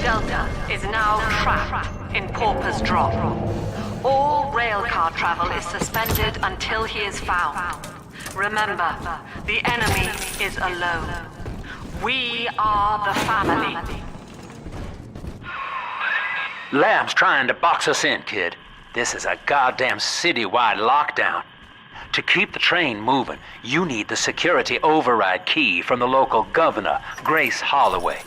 Delta is now trapped in Pauper's drop. All railcar travel is suspended until he is found. Remember, the enemy is alone. We are the family. Lamb's trying to box us in, kid. This is a goddamn citywide lockdown. To keep the train moving, you need the security override key from the local governor, Grace Holloway.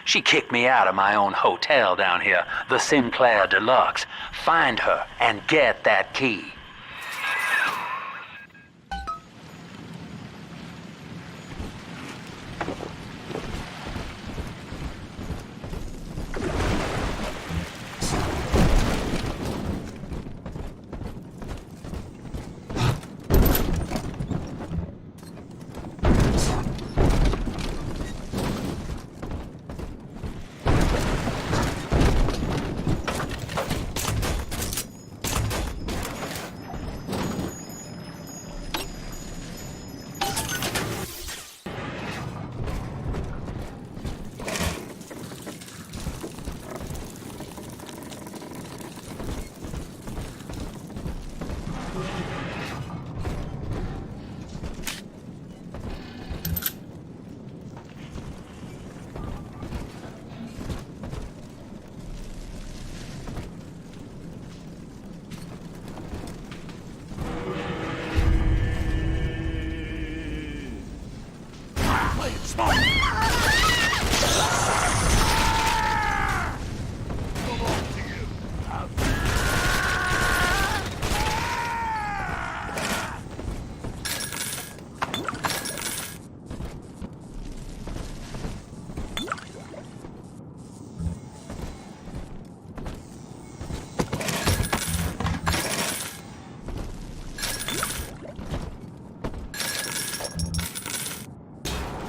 She kicked me out of my own hotel down here, the Sinclair Deluxe. Find her and get that key.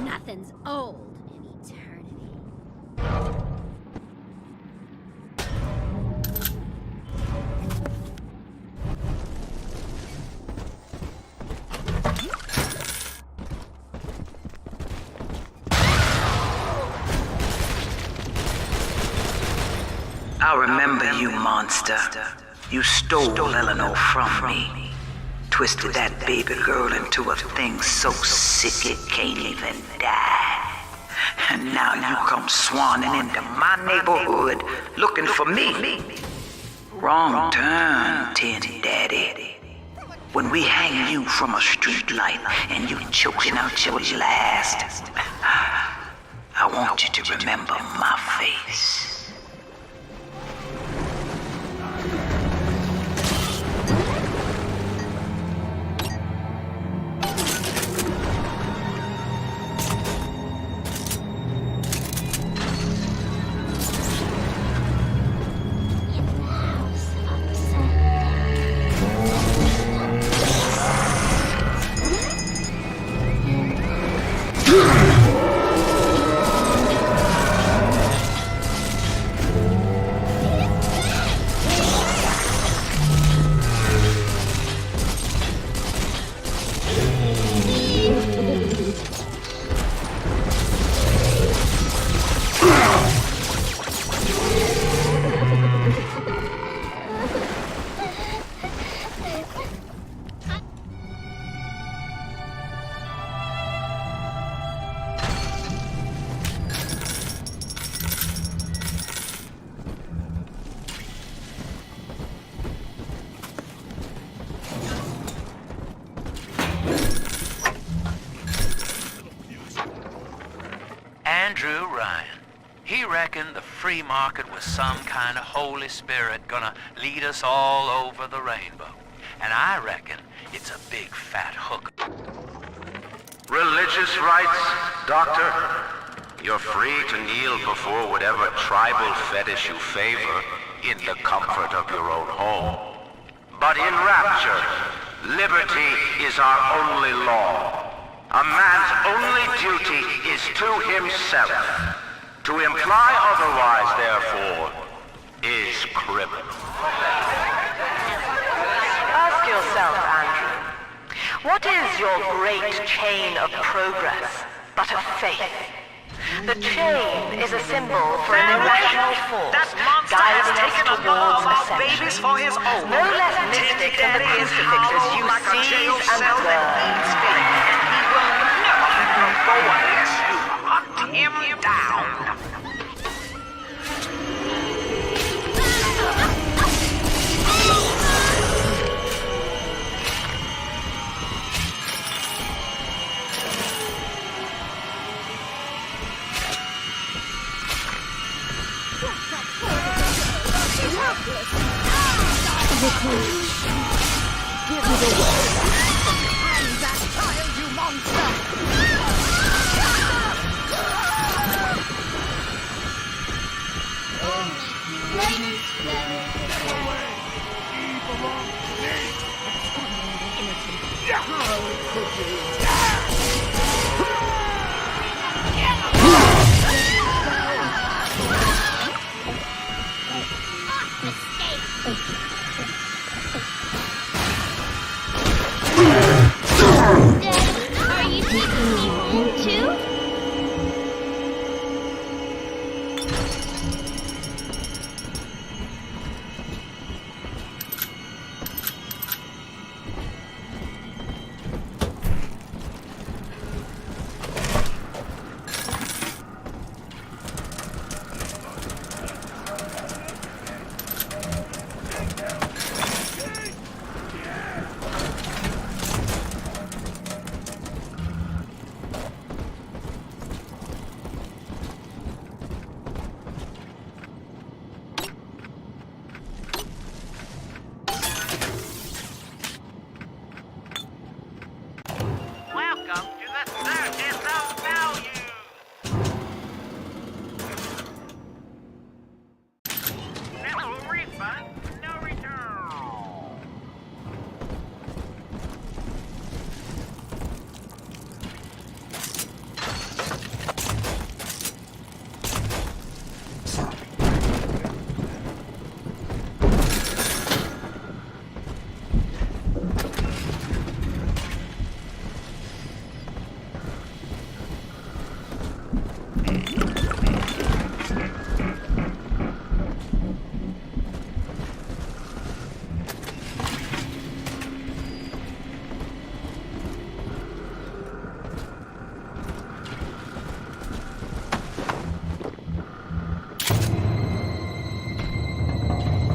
Nothing's old in eternity. I remember you, monster. You stole Eleanor from me. Twisted that baby girl into a thing so sick it can't even die. And now you come swanning into my neighborhood looking for me. Wrong turn, Tin Daddy. When we hang you from a street light and you choking out your last, I want you to remember my face. Andrew Ryan. He reckoned the free market was some kind of Holy Spirit gonna lead us all over the rainbow. And I reckon it's a big fat hook. Religious rights, Doctor? You're free to kneel before whatever tribal fetish you favor in the comfort of your own home. But in Rapture, liberty is our only law. A man's only duty is to himself. To imply otherwise, therefore, is criminal. Ask yourself, Andrew, what is your great chain of progress but of faith? The chain is a symbol for an irrational force. That monster has guiding us taken another towards of our ascension. babies for his own. No less mystic than the crucifixes you like a jail seize and cell that burn. needs filling, and he will never let her go unless you hunt him down. Give me the word. And that child, you monster! Are you taking me home too? Welcome to the Circus of Value. No refund, no return.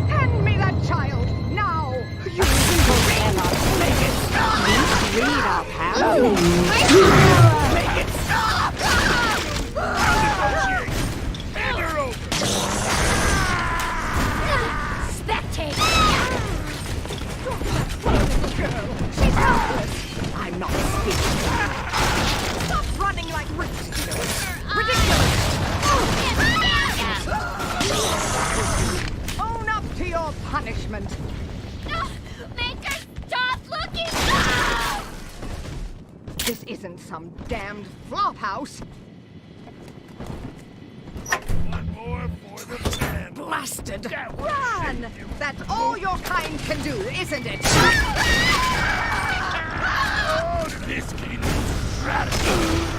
Hand me that child, now! You forever! Make it stop! Read up, Harry! Make it stop! Spectate! She's helpless! I'm not speaking. Stop running like ridiculous! Ridiculous! Own up to your punishment! Make her stop looking! This isn't some damned flop house! Blasted! Run! That's all your kind can do, isn't it? This kid is radical.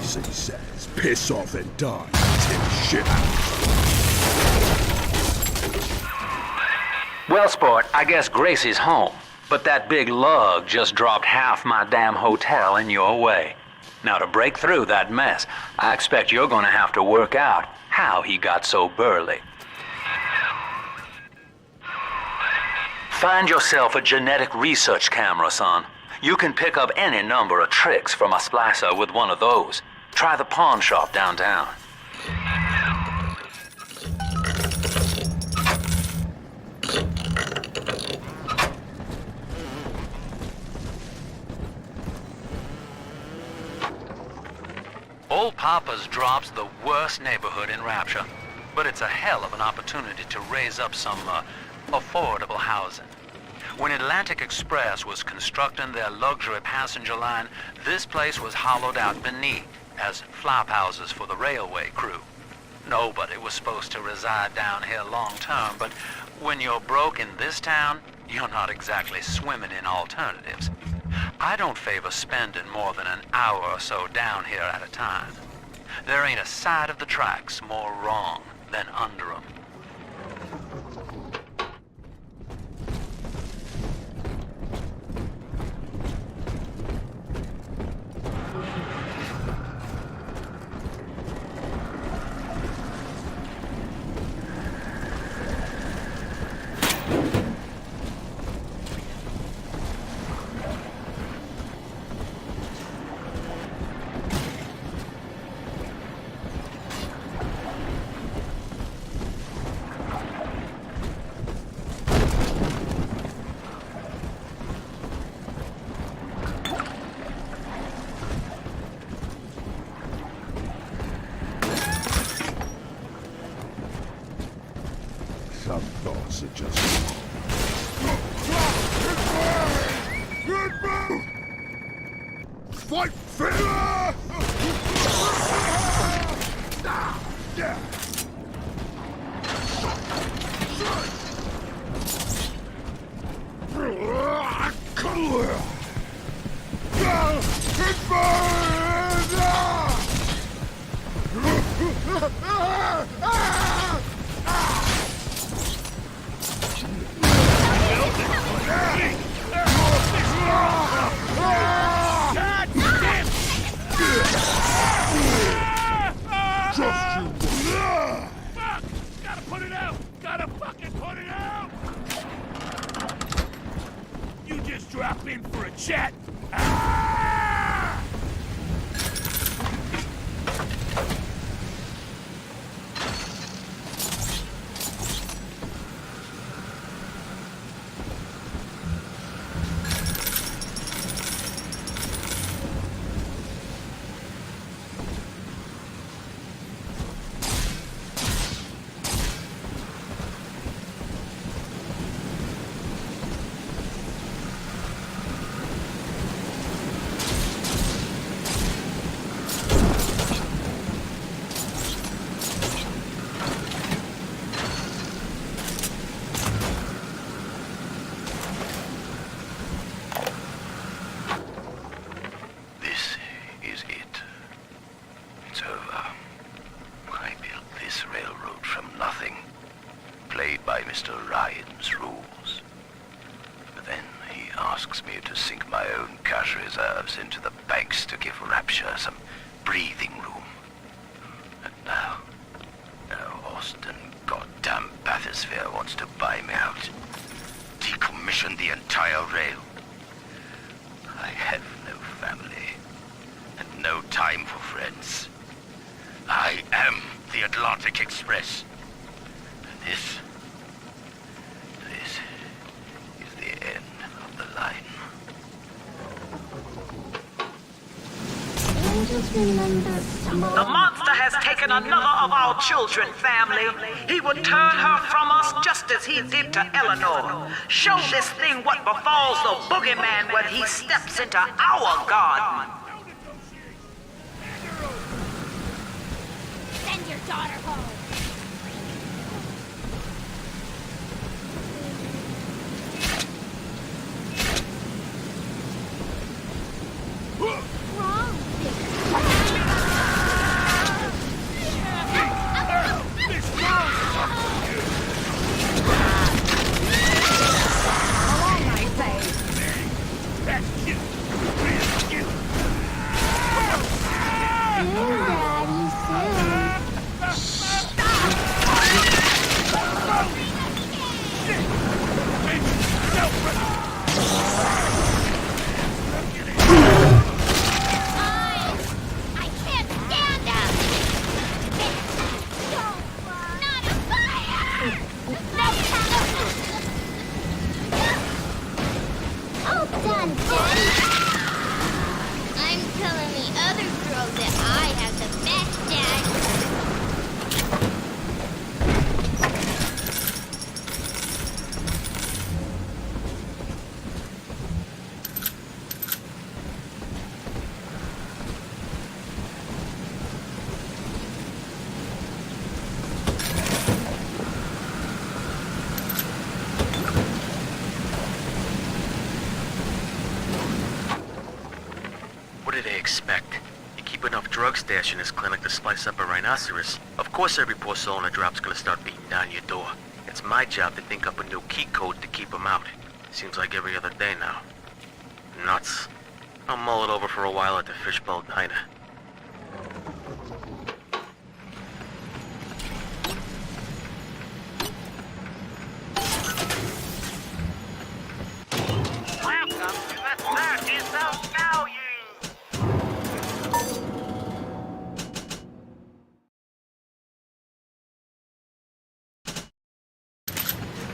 Gracie says, piss off and die. Take shit out. Well, sport, I guess Gracie's home. But that big lug just dropped half my damn hotel in your way. Now, to break through that mess, I expect you're gonna have to work out how he got so burly. Find yourself a genetic research camera, son. You can pick up any number of tricks from a splicer with one of those. Try the pawn shop downtown. Old Pauper's Drop's the worst neighborhood in Rapture, but it's a hell of an opportunity to raise up some affordable housing. When Atlantic Express was constructing their luxury passenger line, this place was hollowed out beneath as flop houses for the railway crew. Nobody was supposed to reside down here long term, but when you're broke in this town, you're not exactly swimming in alternatives. I don't favor spending more than an hour or so down here at a time. There ain't a side of the tracks more wrong than under 'em. Some thoughts are just... Fight fair! Fuck! Gotta put it out! Gotta fucking put it out! You just drop in for a chat? Ah! Mr. Ryan's rules. But then he asks me to sink my own cash reserves into the banks to give Rapture some breathing room. And now Austin goddamn bathysphere wants to buy me out. Decommission the entire rail. I have no family and no time for friends. I am the Atlantic Express. And this is the end of the line. The monster has taken another of our children, family. He would turn her from us just as he did to Eleanor. Show this thing what befalls the boogeyman when he steps into our garden. Send your daughter home. Wrong, that I have the best dad. What do they expect? You keep enough drug stash in this clinic to slice up a rhinoceros. Of course every poor soul in the drop's gonna start beating down your door. It's my job to think up a new key code to keep them out. Seems like every other day now. Nuts. I'll mull it over for a while at the Fishbowl Diner. Welcome to the Circus of Value!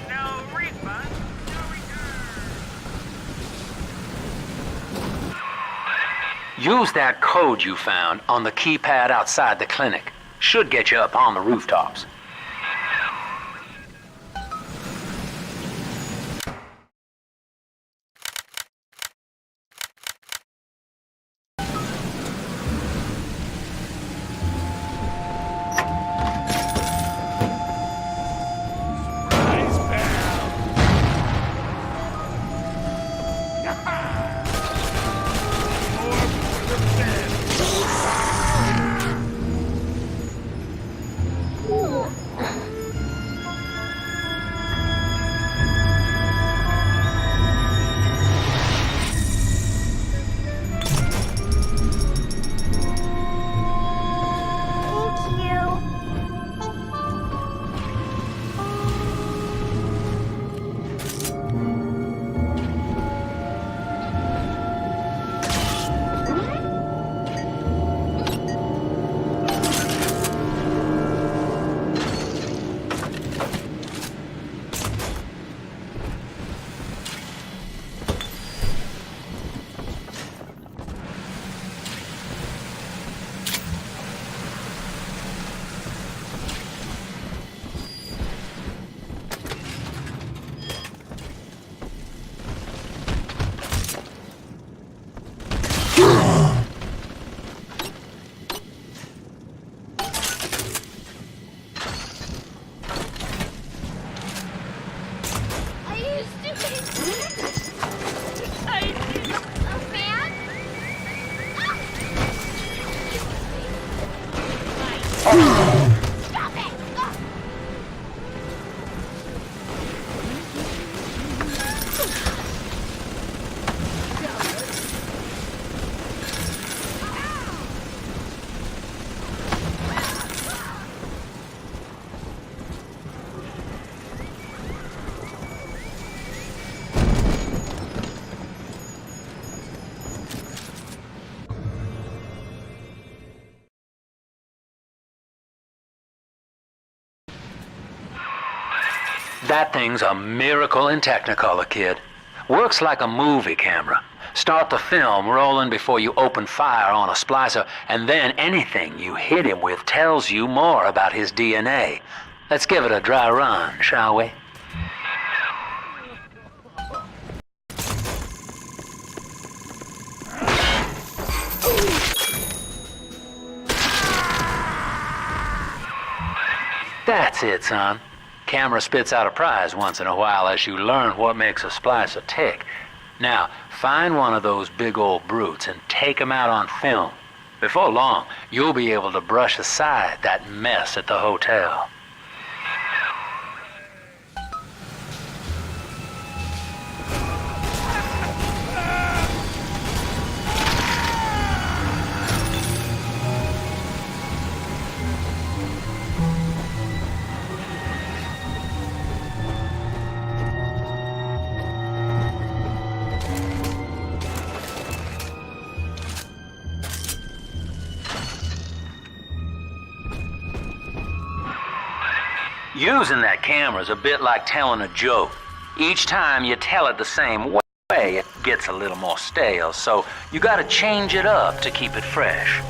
No refund, no return. Use that code you found on the keypad outside the clinic. Should get you up on the rooftops. Nice pal. More for the best. Thank you. Are you stupid? A man? Stop it! That thing's a miracle in Technicolor, kid. Works like a movie camera. Start the film rolling before you open fire on a splicer, and then anything you hit him with tells you more about his DNA. Let's give it a dry run, shall we? That's it, son. Camera spits out a prize once in a while as you learn what makes a splicer tick. Now, find one of those big old brutes and take him out on film. Before long, you'll be able to brush aside that mess at the hotel. Using that camera's a bit like telling a joke. Each time you tell it the same way, it gets a little more stale, so you gotta change it up to keep it fresh.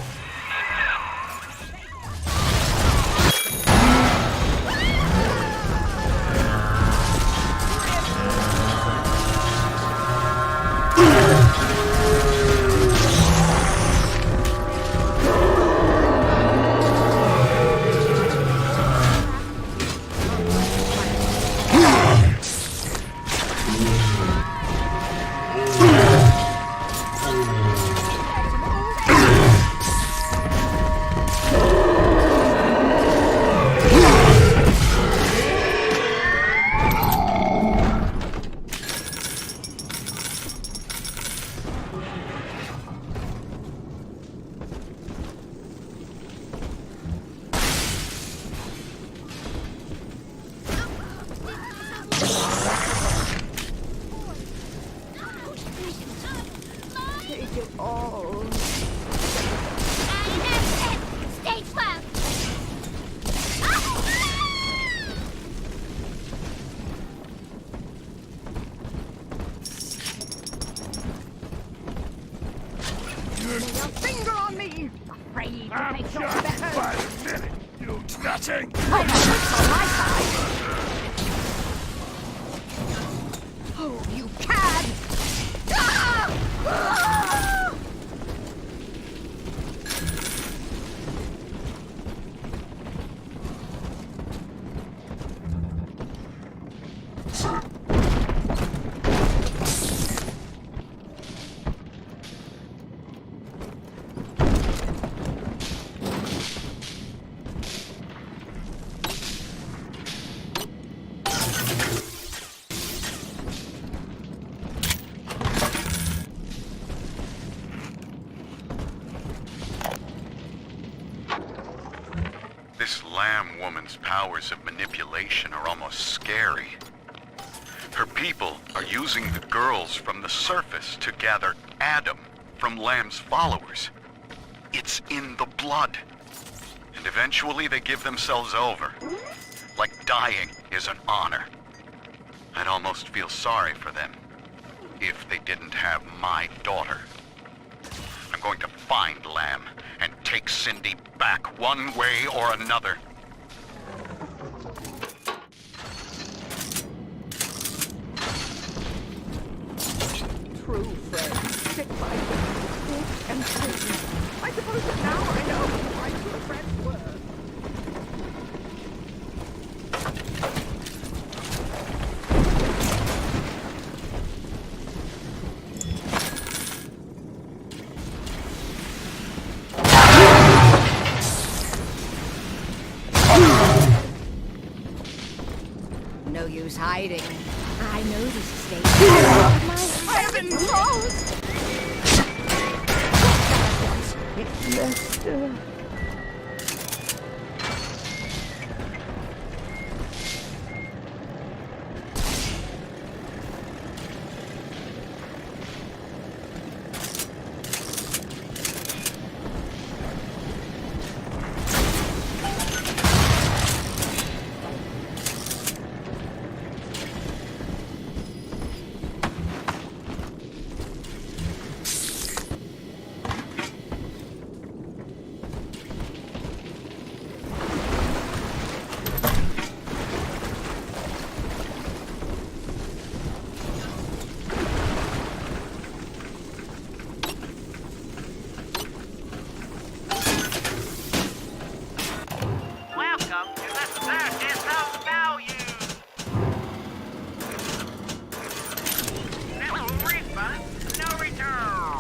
finger on me! Afraid to I'm face your just betters! by the minute, you nothing! I have this on my side! Oh, you cad! Ah! Ah! This lamb woman's powers of manipulation are almost scary. Her people are using the girls from the surface to gather Adam from Lamb's followers. It's in the blood. And eventually they give themselves over. Like dying is an honor. I'd almost feel sorry for them if they didn't have my daughter. I'm going to find Lamb and take Cindy back one way or another. True friends stick by you, thick and thin. I suppose that now I know who my true friends were. No use hiding. I know this state. I have been closed. It's Lester. Welcome to the Circus of Value. No refund, no return.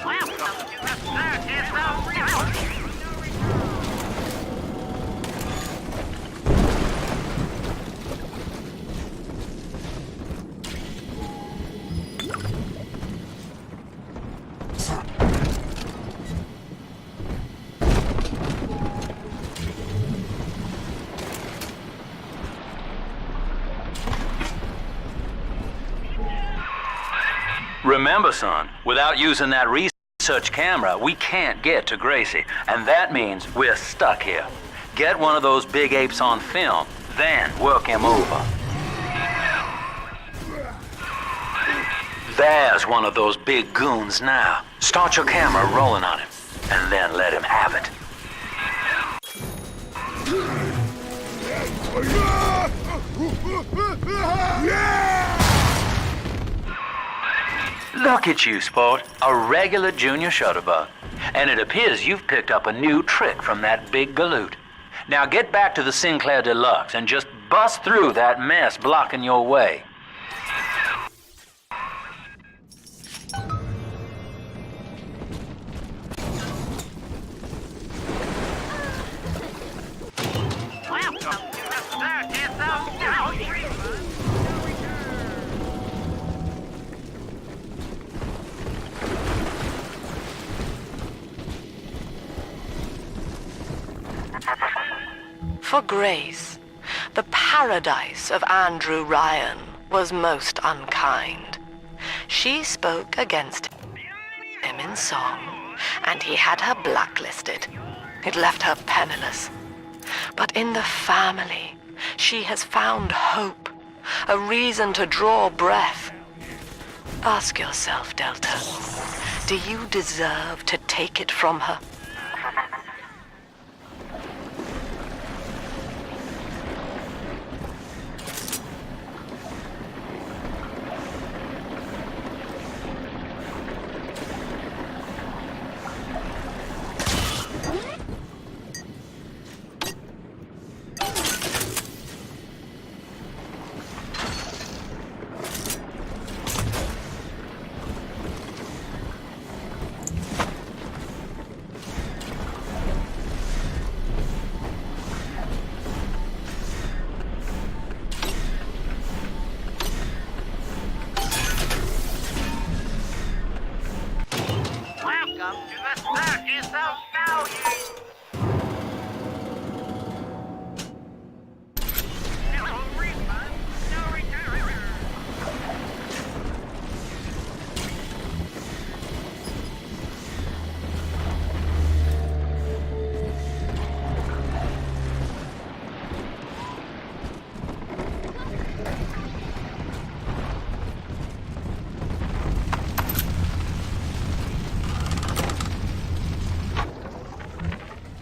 Welcome to the Circus of Value. No return. Remember, son, without using that research camera, we can't get to Gracie. And that means we're stuck here. Get one of those big apes on film, then work him over. There's one of those big goons now. Start your camera rolling on him, and then let him have it. Look at you, sport. A regular junior shutterbug. And it appears you've picked up a new trick from that big galoot. Now get back to the Sinclair Deluxe and just bust through that mess blocking your way. Welcome to the Circus of Value. For Grace, the paradise of Andrew Ryan was most unkind. She spoke against him in song, and he had her blacklisted. It left her penniless. But in the family, she has found hope, a reason to draw breath. Ask yourself, Delta, Do you deserve to take it from her? Welcome to the Circus of Value! No refund, no return.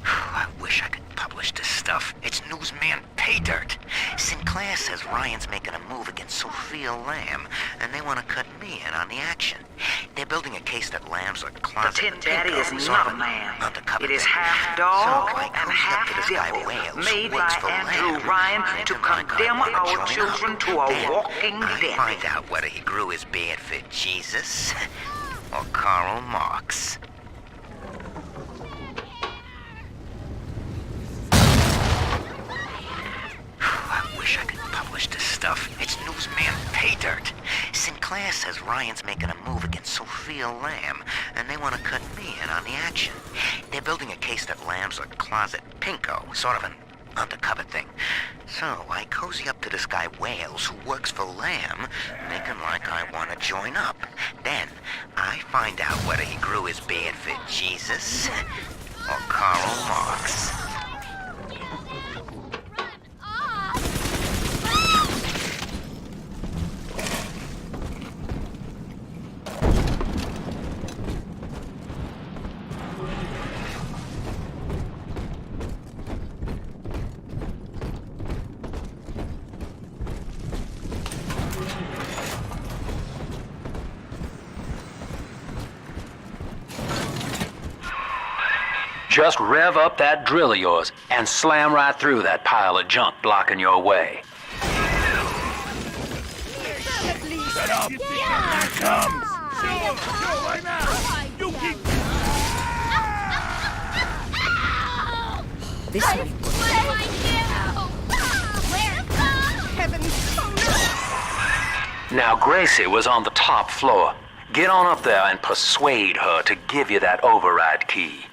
I wish I could publish this stuff. It's newsman pay dirt. Sinclair says Ryan's making a move against Sophia Lamb, and they want to cut me in on the action. They're building a case that Lamb's a The closet. Tin Daddy is not a man. It is half dog So I and cozy up to half this guy devil, Wales, made who works by for Andrew Lamb. Ryan Make to him like I condemn wanna our join children up. to a Then walking I death. find out whether he grew his beard for Jesus or Karl Marx. I wish I could publish this stuff. It's newsman pay dirt. Sinclair says Ryan's making a move against Sophia Lamb, and they want to cut me in on the action. They're building a case that Lamb's a closet pinko, sort of an undercover thing. So I cozy up to this guy Wales, who works for Lamb, making like I want to join up. Then I find out whether he grew his beard for Jesus or Karl Marx. Just rev up that drill of yours and slam right through that pile of junk blocking your way. Shut up! You think that comes? Sure, I'm out! You keep... This way. Heavens, oh Now Gracie was on the top floor. Get on up there and persuade her to give you that override key.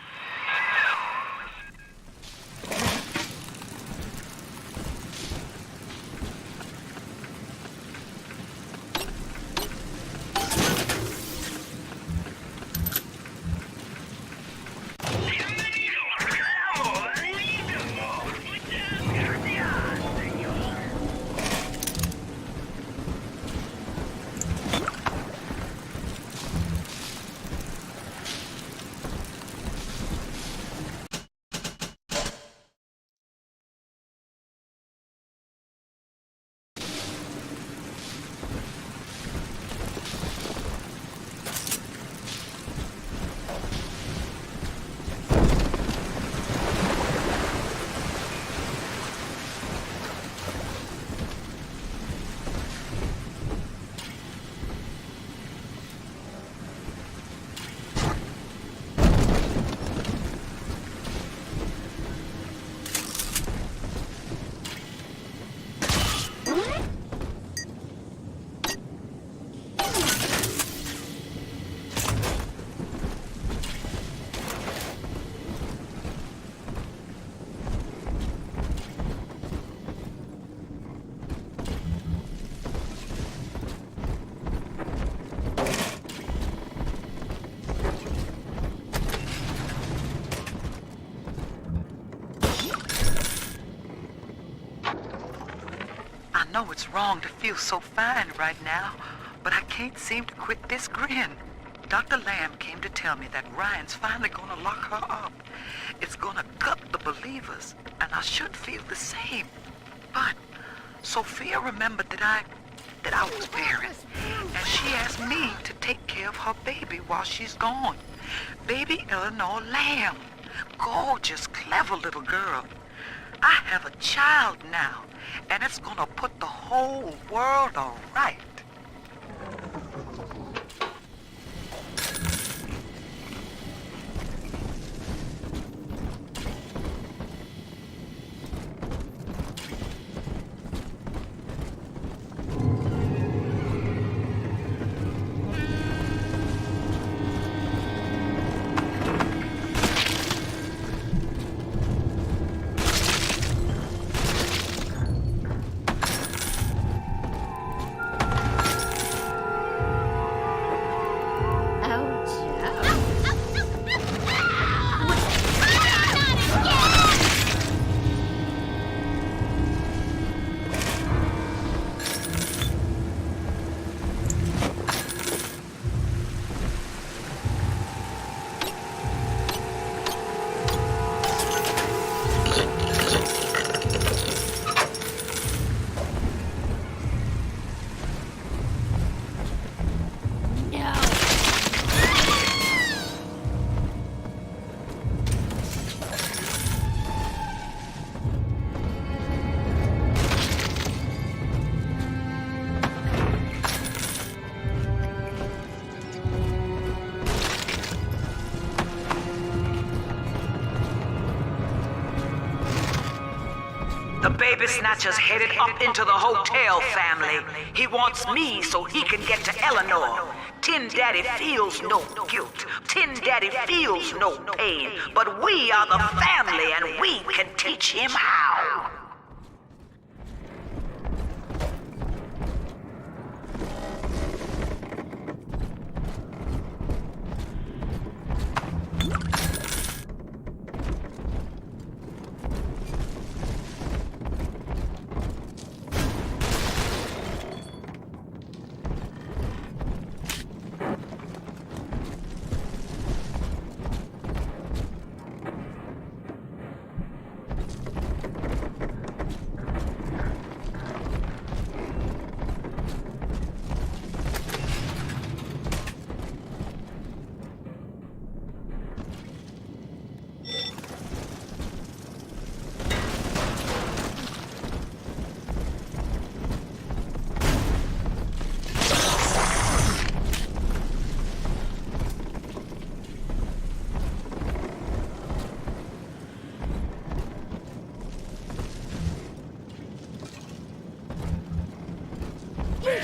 I know it's wrong to feel so fine right now, but I can't seem to quit this grin. Dr. Lamb came to tell me that Ryan's finally gonna lock her up. It's gonna gut the believers, and I should feel the same. But Sophia remembered that I was barren, and she asked me to take care of her baby while she's gone. Baby Eleanor Lamb. Gorgeous, clever little girl. I have a child now, and it's gonna put the whole world all right. The baby snatcher's headed up into the hotel, family. He wants me so he can get to Eleanor. Tin Daddy feels no guilt. Tin Daddy feels no pain. But we are the family, and we can teach him how.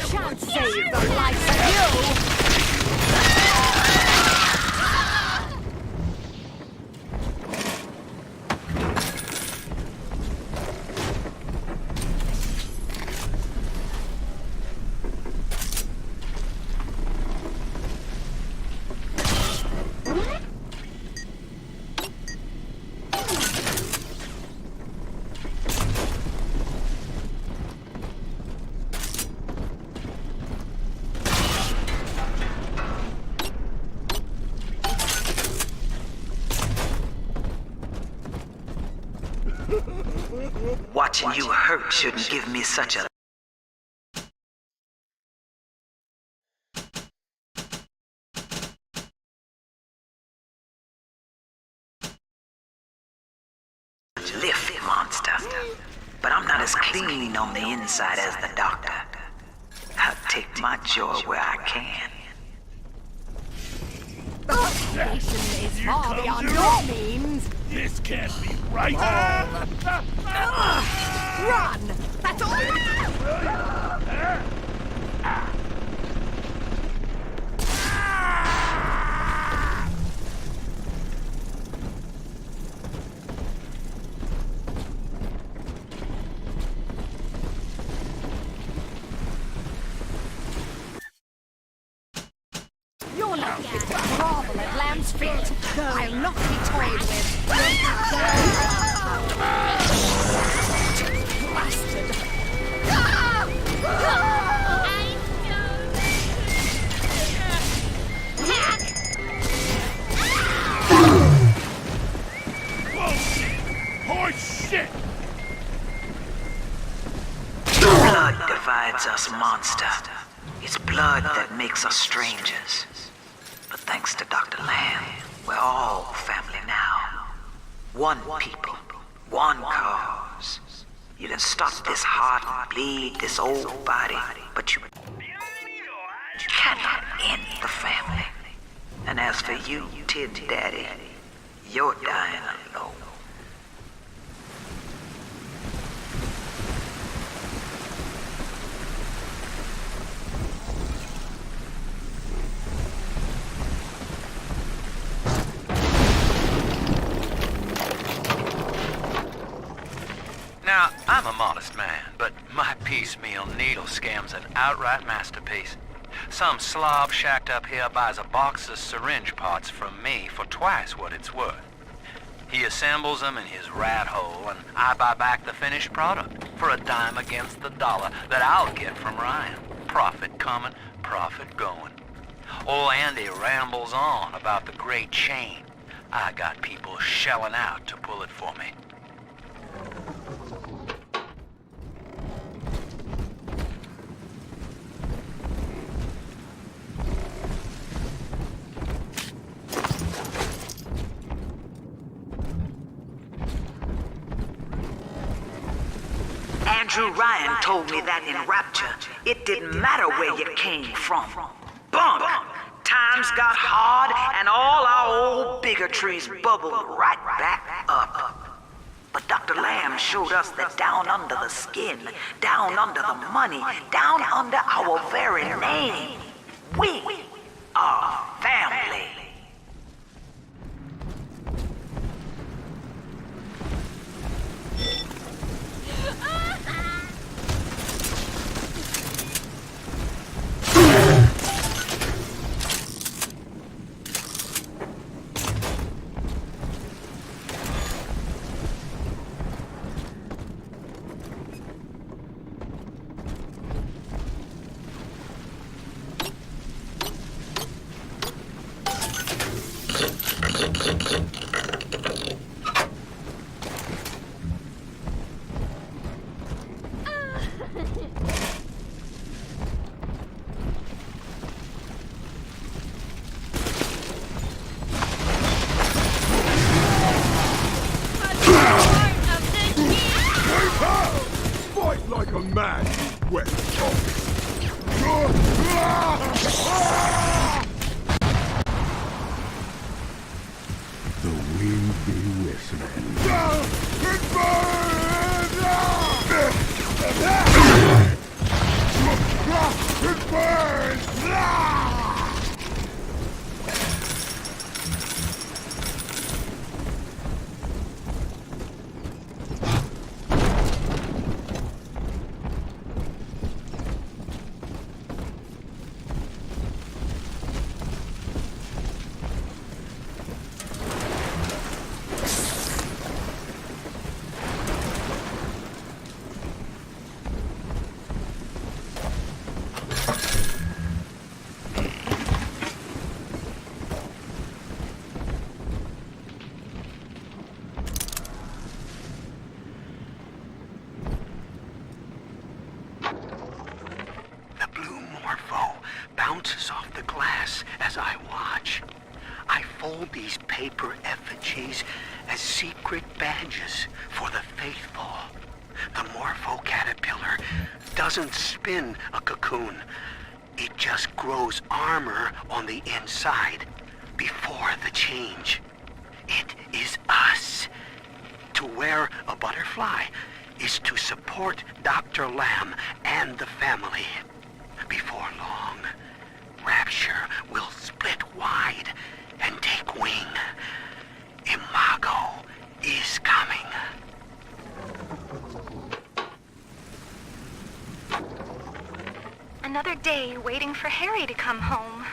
Shan't save the likes of you! Watching you hurt shouldn't give me such a lift, monster. But I'm not as clean on the inside as the doctor. I'll take my joy where I can. Salvation is far beyond your means. This can't be right. Run! That's all! You're not fit to grovel at Lamb's feet. I'll not be toyed with. Blasted. divides us, monster. It's blood that makes us strangers. But thanks to Dr. Lamb, we're all family now. One people, one cause. You can stop this heart, bleed this old body, but you cannot end the family. And as for you, Tid Daddy, you're dying alone. Now, I'm a modest man, but my piecemeal needle scam's an outright masterpiece. Some slob shacked up here buys a box of syringe parts from me for twice what it's worth. He assembles them in his rat hole, and I buy back the finished product for a dime against the dollar that I'll get from Ryan. Profit coming, profit going. Old Andy rambles on about the great chain. I got people shelling out to pull it for me. Andrew Ryan told me that in Rapture, it didn't matter where you came from. Bump! Times got hard and all our old bigotries bubbled right back up. But Dr. Lamb showed us that down under the skin, down under the money, down under our very name, we are family. Fight like a man, you wet dog! The wind be whistling. It burns! It burns! Bounces off the glass as I watch. I fold these paper effigies as secret badges for the faithful. The Morpho caterpillar doesn't spin a cocoon. It just grows armor on the inside before the change. It is us. To wear a butterfly is to support Dr. Lamb and the family. Before long, Rapture will split wide and take wing. Imago is coming. Another day waiting for Harry to come home.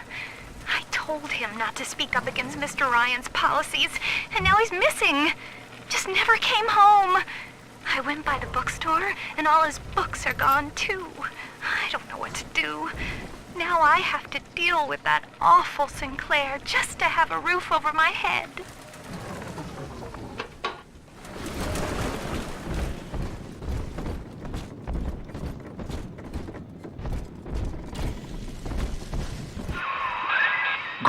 I told him not to speak up against Mr. Ryan's policies, and now he's missing. Just never came home. I went by the bookstore, and all his books are gone, too. I don't know what to do. Now I have to deal with that awful Sinclair just to have a roof over my head.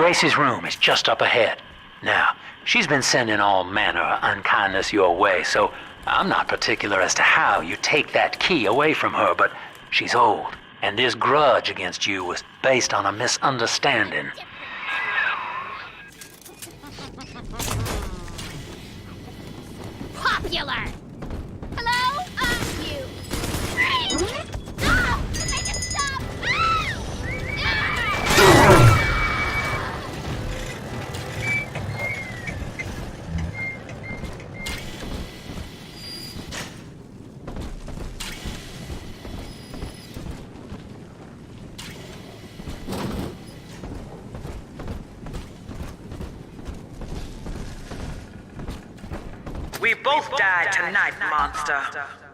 Gracie's room is just up ahead. Now, she's been sending all manner of unkindness your way, so I'm not particular as to how you take that key away from her, but she's old, and this grudge against you was based on a misunderstanding. Popular! Hello? You! Freeze! Stop! Make it stop! We both died tonight, monster.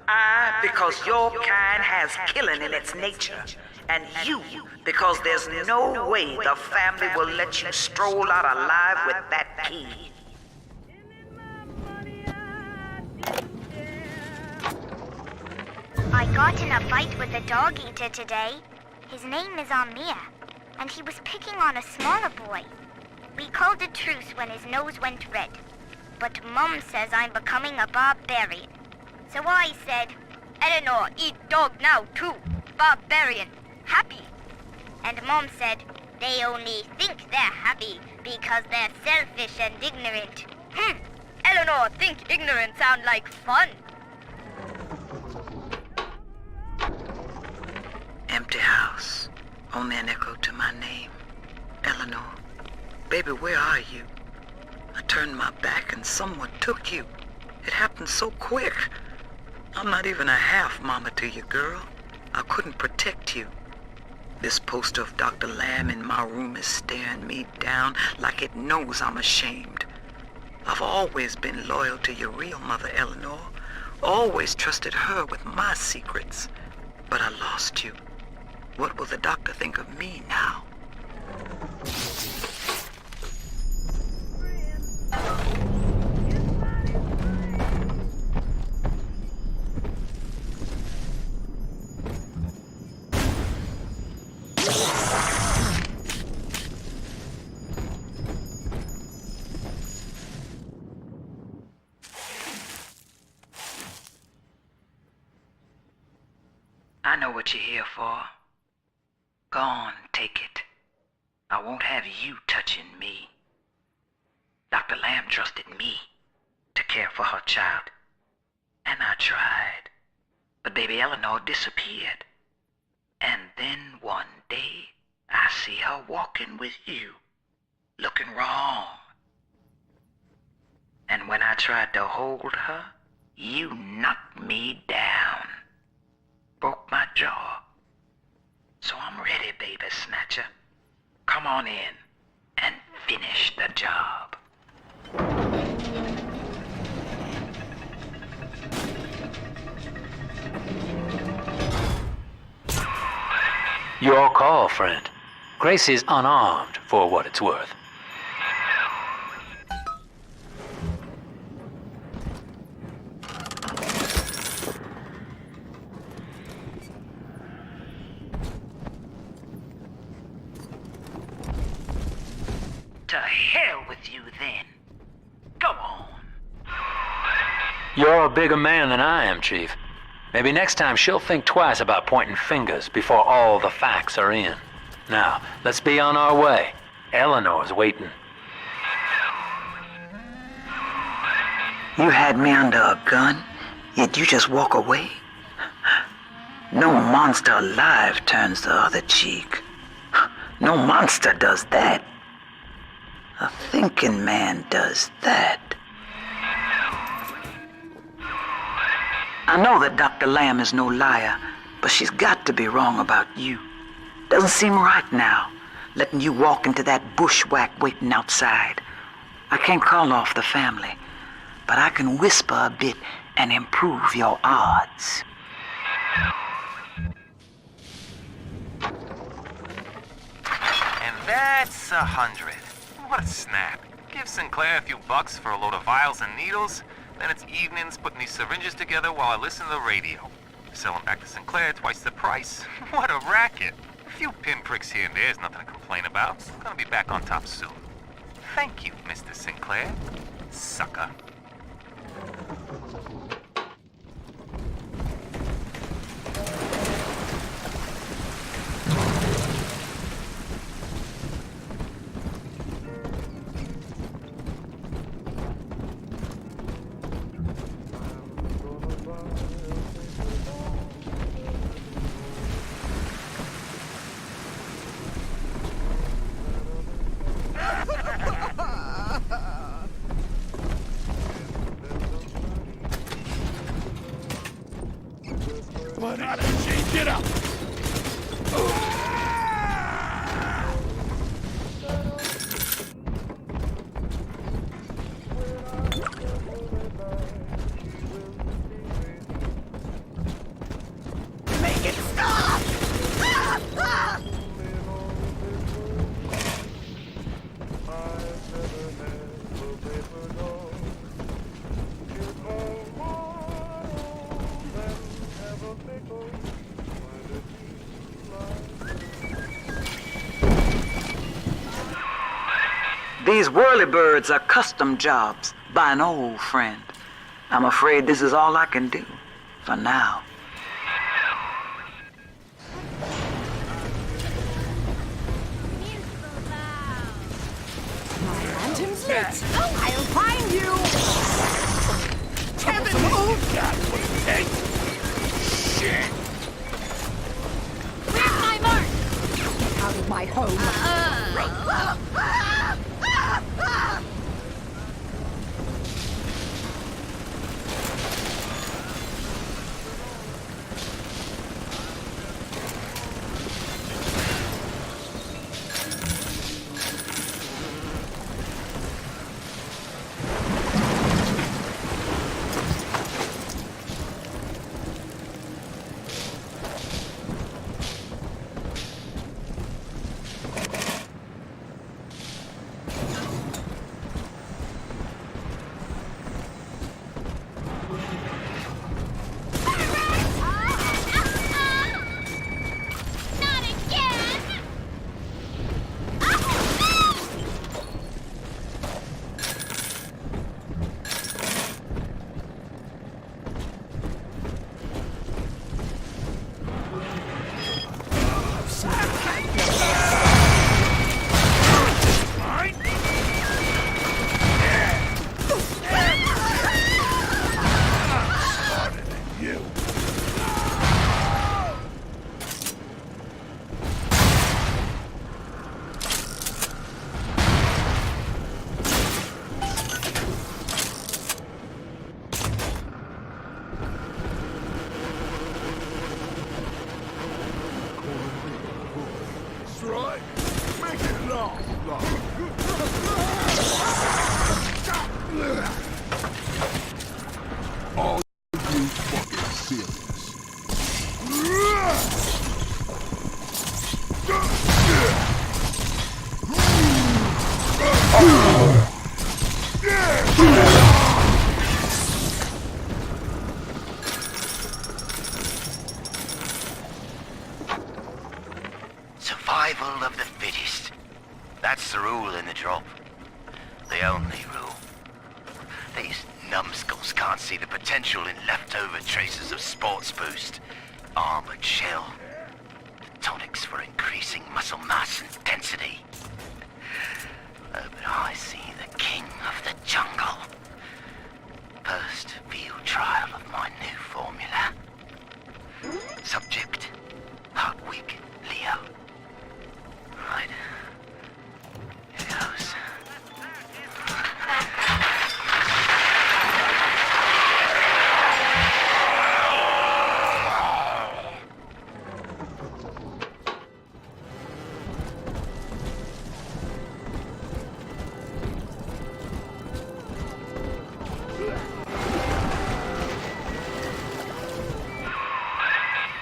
I, because your kind has killing in its nature. And you, because there's no way the family will let you stroll out alive with that key. I got in a fight with a dog eater today. His name is Amir, and he was picking on a smaller boy. We called a truce when his nose went red. But Mum says I'm becoming a barbarian. So I said, Eleanor, eat dog now too. Barbarian. Happy. And Mom said, they only think they're happy because they're selfish and ignorant. Eleanor, think ignorant sound like fun. Empty house. Only an echo to my name. Eleanor. Baby, where are you? I turned my back and someone took you. It happened so quick. I'm not even a half mama to you, girl. I couldn't protect you. This poster of Dr. Lamb in my room is staring me down like it knows I'm ashamed. I've always been loyal to your real mother, Eleanor. Always trusted her with my secrets. But I lost you. What will the doctor think of me now? I know what you're here for. Go on, take it. I won't have you touching me. Dr. Lamb trusted me to care for her child. And I tried. But baby Eleanor disappeared. And then one day, I see her walking with you, looking wrong. And when I tried to hold her, you knocked me down. Broke my jaw. So I'm ready, baby snatcher. Come on in and finish the job. Your call, friend. Gracie's unarmed, for what it's worth. To hell with you then. Go on. You're a bigger man than I am, Chief. Maybe next time she'll think twice about pointing fingers before all the facts are in. Now, let's be on our way. Eleanor's waiting. You had me under a gun, yet you just walk away? No monster alive turns the other cheek. No monster does that. A thinking man does that. I know that Dr. Lamb is no liar, but she's got to be wrong about you. Doesn't seem right now, letting you walk into that bushwhack waiting outside. I can't call off the family, but I can whisper a bit and improve your odds. And that's 100. What a snap. Give Sinclair a few bucks for a load of vials and needles, then it's evenings putting these syringes together while I listen to the radio. Sell them back to Sinclair twice the price. What a racket. A few pinpricks here and there is nothing to complain about. Gonna be back on top soon. Thank you, Mr. Sinclair. Sucker. Come on, Gene, get up! Make it stop! These whirlybirds are custom jobs by an old friend. I'm afraid this is all I can do for now. My lantern's lit. I'll find you! Kevin, move! God, what a tank! Shit! Where's my mark? Get out of my home! Not again! Smarter than you. That's right. Make it last. All you fucking serious. Survival of the fittest. That's the rule in the drop. The only rule. These numbskulls can't see the potential in leftover traces of sports boost, armored shell, tonics for increasing muscle mass and density. But I see the king of the jungle. First field trial of my new formula. Subject, Hardwick Leo. Right. Here goes.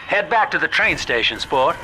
Head back to the train station, sport.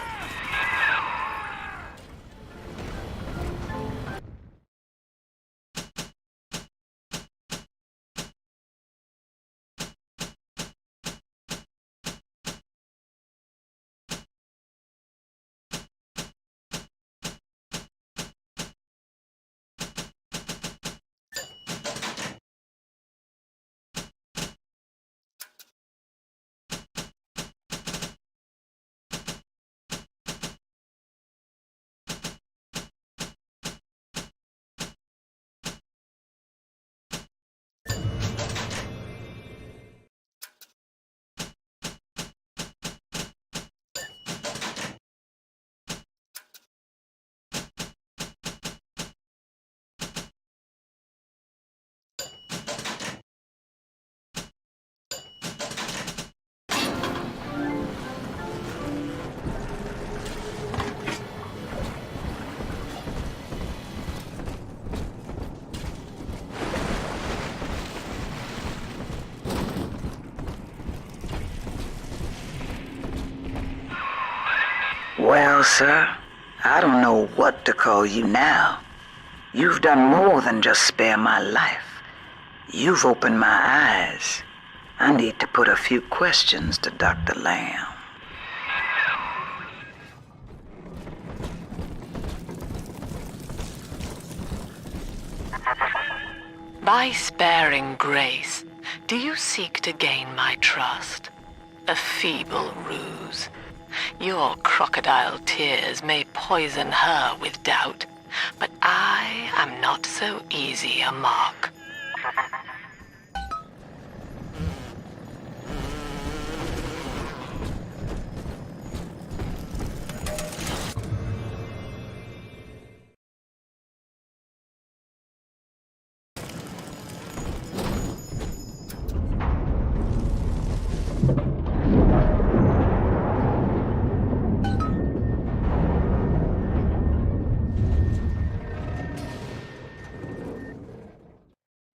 Well, sir, I don't know what to call you now. You've done more than just spare my life. You've opened my eyes. I need to put a few questions to Dr. Lamb. By sparing grace, do you seek to gain my trust? A feeble ruse. Your crocodile tears may poison her with doubt, but I am not so easy a mark.